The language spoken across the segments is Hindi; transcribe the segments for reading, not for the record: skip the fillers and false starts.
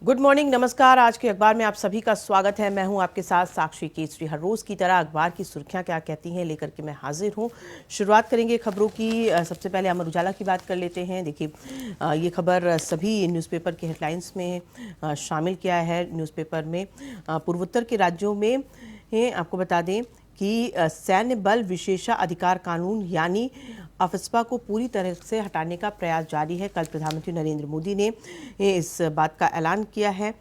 गुड मॉर्निंग, नमस्कार। आज के अखबार में आप सभी का स्वागत है। मैं हूं आपके साथ साक्षी केसरी। हर रोज की तरह अखबार की सुर्खियां क्या कहती हैं लेकर के मैं हाजिर हूं। शुरुआत करेंगे खबरों की। सबसे पहले अमर उजाला की बात कर लेते हैं। देखिए, ये खबर सभी न्यूज़पेपर के हेडलाइंस में शामिल किया है। न्यूज़पेपर में पूर्वोत्तर के राज्यों में आपको बता दें कि सैन्य बल विशेषाधिकार कानून यानी अफस्पा को पूरी तरह से हटाने का प्रयास जारी है। कल प्रधानमंत्री नरेंद्र मोदी ने इस बात का ऐलान किया है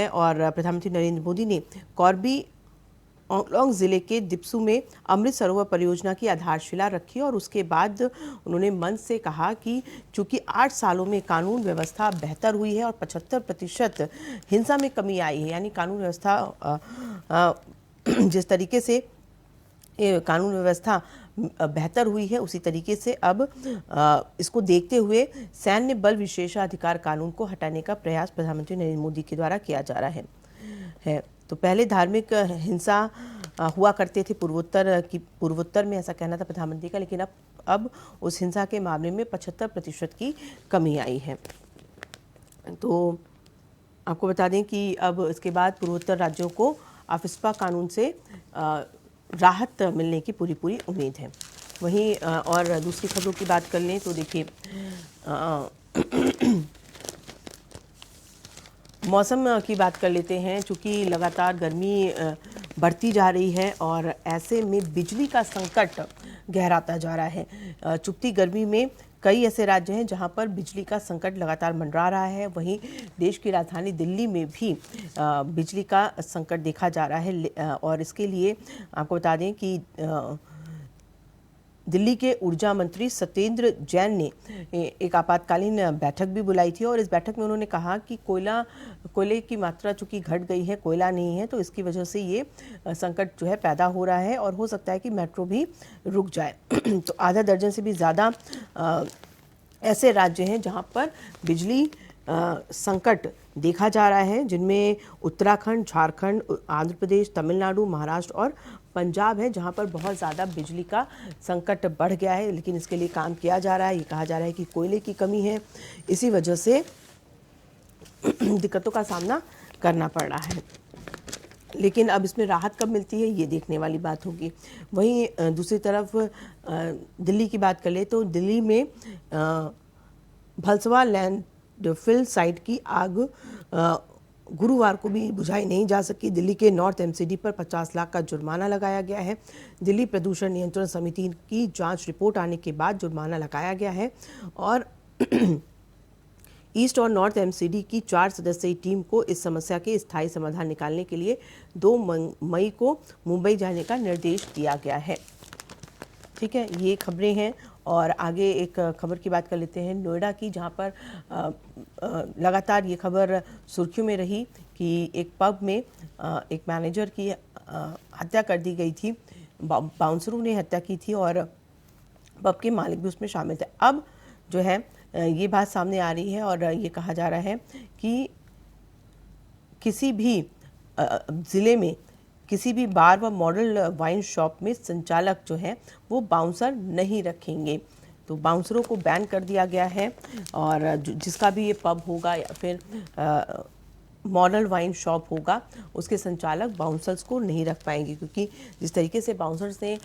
और प्रधानमंत्री नरेंद्र मोदी ने कॉर्बी आंगलोंग जिले के दिप्सू में अमृत सरोवर परियोजना की आधारशिला रखी और उसके बाद उन्होंने मंच से कहा कि चूंकि 8 सालों में कानून व्यवस्था बेहतर हुई है और 75% हिंसा में कमी आई है, यानी कानून व्यवस्था जिस तरीके से कानून व्यवस्था बेहतर हुई है उसी तरीके से अब इसको देखते हुए सैन्य बल विशेषाधिकार कानून को हटाने का प्रयास प्रधानमंत्री नरेंद्र मोदी के द्वारा किया जा रहा है। तो पहले धार्मिक हिंसा हुआ करते थे पूर्वोत्तर में, ऐसा कहना था प्रधानमंत्री का, लेकिन अब उस हिंसा के मामले में 75% की कमी आई है। तो आपको बता दें कि अब इसके बाद पूर्वोत्तर राज्यों को अफस्पा कानून से राहत मिलने की पूरी उम्मीद है। वहीं और दूसरी खबरों की बात कर लें तो देखिए, मौसम की बात कर लेते हैं। चूँकि लगातार गर्मी बढ़ती जा रही है और ऐसे में बिजली का संकट गहराता जा रहा है। चुभती गर्मी में कई ऐसे राज्य हैं जहां पर बिजली का संकट लगातार मंडरा रहा है। वहीं देश की राजधानी दिल्ली में भी बिजली का संकट देखा जा रहा है और इसके लिए आपको बता दें कि दिल्ली के ऊर्जा मंत्री सत्येंद्र जैन ने एक आपातकालीन बैठक भी बुलाई थी और इस बैठक में उन्होंने कहा कि कोयले की मात्रा चूंकि घट गई है, कोयला नहीं है, तो इसकी वजह से ये संकट जो है पैदा हो रहा है और हो सकता है कि मेट्रो भी रुक जाए। तो आधा दर्जन से भी ज़्यादा ऐसे राज्य हैं जहां पर बिजली संकट देखा जा रहा है, जिनमें उत्तराखंड, झारखंड, आंध्र प्रदेश, तमिलनाडु, महाराष्ट्र और पंजाब है, जहां पर बहुत ज़्यादा बिजली का संकट बढ़ गया है। लेकिन इसके लिए काम किया जा रहा है। ये कहा जा रहा है कि कोयले की कमी है, इसी वजह से दिक्कतों का सामना करना पड़ रहा है। लेकिन अब इसमें राहत कब मिलती है ये देखने वाली बात होगी। वहीं दूसरी तरफ दिल्ली की बात कर ले तो दिल्ली में भलसवा लैंडफिल साइट की आग गुरुवार को भी बुझाई नहीं जा सकी। दिल्ली के नॉर्थ एमसीडी पर 50 लाख का जुर्माना लगाया गया है। दिल्ली प्रदूषण नियंत्रण समिति की जांच रिपोर्ट आने के बाद जुर्माना लगाया गया है और ईस्ट और नॉर्थ एमसीडी की 4 सदस्यीय टीम को इस समस्या के स्थायी समाधान निकालने के लिए 2 मई को मुंबई जाने का निर्देश दिया गया है। ठीक है, ये खबरें हैं। और आगे एक खबर की बात कर लेते हैं नोएडा की, जहां पर लगातार ये खबर सुर्खियों में रही कि एक पब में एक मैनेजर की हत्या कर दी गई थी। बाउंसरों ने हत्या की थी और पब के मालिक भी उसमें शामिल थे। अब जो है ये बात सामने आ रही है और ये कहा जा रहा है कि किसी भी ज़िले में किसी भी बार व मॉडल वाइन शॉप में संचालक जो है वो बाउंसर नहीं रखेंगे। तो बाउंसरों को बैन कर दिया गया है और जिसका भी ये पब होगा या फिर मॉडल वाइन शॉप होगा उसके संचालक बाउंसर्स को नहीं रख पाएंगे, क्योंकि जिस तरीके से बाउंसर्स ने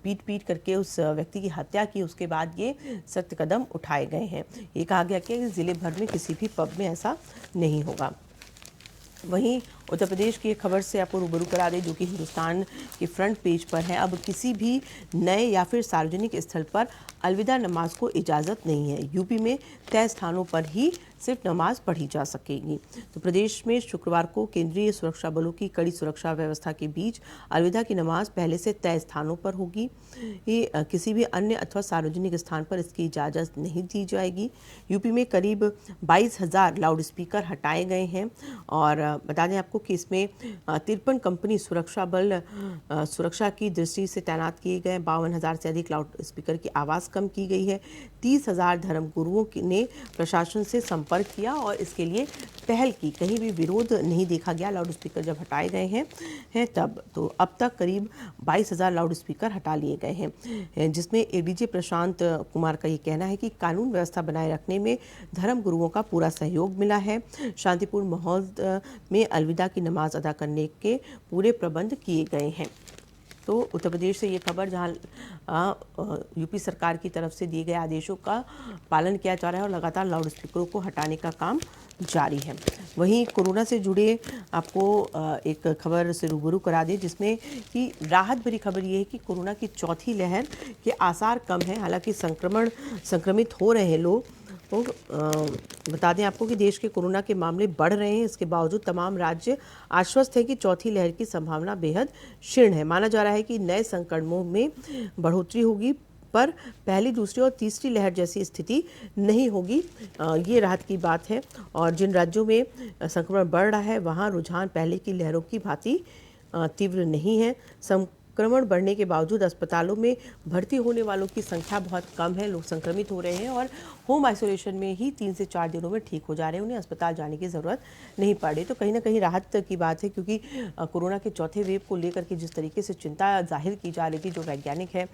पीट करके उस व्यक्ति की हत्या की, उसके बाद ये सख्त कदम उठाए गए हैं। ये कहा गया कि ज़िले भर में किसी भी पब में ऐसा नहीं होगा। वहीं उत्तर प्रदेश की एक खबर से आपको रूबरू करा दें जो कि हिंदुस्तान के फ्रंट पेज पर है। अब किसी भी नए या फिर सार्वजनिक स्थल पर अलविदा नमाज को इजाज़त नहीं है। यूपी में तय स्थानों पर ही सिर्फ नमाज पढ़ी जा सकेगी। तो प्रदेश में शुक्रवार को केंद्रीय सुरक्षा बलों की कड़ी सुरक्षा व्यवस्था के बीच अलविदा की नमाज पहले से तय स्थानों पर होगी। ये किसी भी अन्य अथवा सार्वजनिक स्थान पर इसकी इजाज़त नहीं दी जाएगी। यूपी में करीब 22,000 लाउड स्पीकर हटाए गए हैं और बता दें आपको कि इसमें 53 कंपनी सुरक्षा बल सुरक्षा की दृष्टि से तैनात किए गए, 52,000 से अधिक लाउड स्पीकर की आवाज़ कम की गई है, 30,000 धर्मगुरुओं ने प्रशासन से संपर्क किया और इसके लिए पहल की। कहीं भी विरोध नहीं देखा गया लाउड स्पीकर जब हटाए गए हैं तब। तो अब तक करीब 22,000 लाउड स्पीकर हटा लिए गए हैं, जिसमें एडीजी प्रशांत कुमार का ये कहना है कि कानून व्यवस्था बनाए रखने में धर्मगुरुओं का पूरा सहयोग मिला है। शांतिपूर्ण माहौल में अलविदा की नमाज अदा करने के पूरे प्रबंध किए गए हैं। तो उत्तर प्रदेश से ये खबर, जहां यूपी सरकार की तरफ से दिए गए आदेशों का पालन किया जा रहा है और लगातार लाउड स्पीकरों को हटाने का काम जारी है। वहीं कोरोना से जुड़े आपको एक खबर से रूबरू करा दें, जिसमें कि राहत भरी खबर ये है कि कोरोना की चौथी लहर के आसार कम हैं। हालांकि संक्रमित हो रहे हैं लोग। तो बता दें आपको कि देश के कोरोना के मामले बढ़ रहे हैं। इसके बावजूद तमाम राज्य आश्वस्त हैं कि चौथी लहर की संभावना बेहद क्षीण है। माना जा रहा है कि नए संक्रमणों में बढ़ोतरी होगी, पर पहली, दूसरी और तीसरी लहर जैसी स्थिति नहीं होगी। ये राहत की बात है। और जिन राज्यों में संक्रमण बढ़ रहा है वहाँ रुझान पहले की लहरों की भांति तीव्र नहीं है। संक्रमण बढ़ने के बावजूद अस्पतालों में भर्ती होने वालों की संख्या बहुत कम है। लोग संक्रमित हो रहे हैं और होम आइसोलेशन में ही 3 से 4 दिनों में ठीक हो जा रहे हैं। उन्हें अस्पताल जाने की ज़रूरत नहीं पड़ रही। तो कहीं ना कहीं राहत की बात है, क्योंकि कोरोना के चौथे वेव को लेकर के जिस तरीके से चिंता जाहिर की जा रही थी, जो वैज्ञानिक है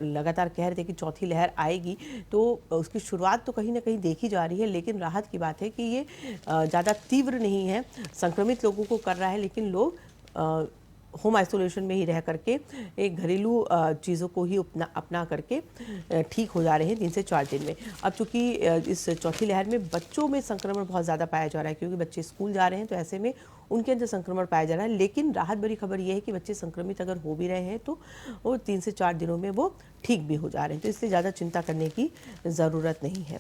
लगातार कह रहे थे कि चौथी लहर आएगी, तो उसकी शुरुआत तो कहीं ना कहीं देखी जा रही है। लेकिन राहत की बात है कि ये ज़्यादा तीव्र नहीं है, संक्रमित लोगों को कर रहा है, लेकिन लोग होम आइसोलेशन में ही रह करके एक घरेलू चीज़ों को ही अपना करके ठीक हो जा रहे हैं 3 से 4 दिन में। अब चूँकि इस चौथी लहर में बच्चों में संक्रमण बहुत ज़्यादा पाया जा रहा है, क्योंकि बच्चे स्कूल जा रहे हैं, तो ऐसे में उनके अंदर संक्रमण पाया जा रहा है। लेकिन राहत भरी खबर यह है कि बच्चे संक्रमित अगर हो भी रहे हैं तो वो 3 से 4 दिनों में वो ठीक भी हो जा रहे हैं। तो इससे ज़्यादा चिंता करने की ज़रूरत नहीं है।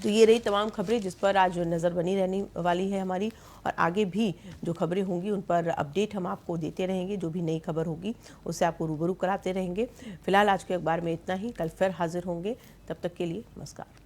तो ये रही तमाम खबरें जिस पर आज नज़र बनी रहने वाली है हमारी, और आगे भी जो खबरें होंगी उन पर अपडेट हम आपको देते रहेंगे। जो भी नई खबर होगी उससे आपको रूबरू कराते रहेंगे। फिलहाल आज के अखबार में इतना ही। कल फिर हाजिर होंगे, तब तक के लिए नमस्कार।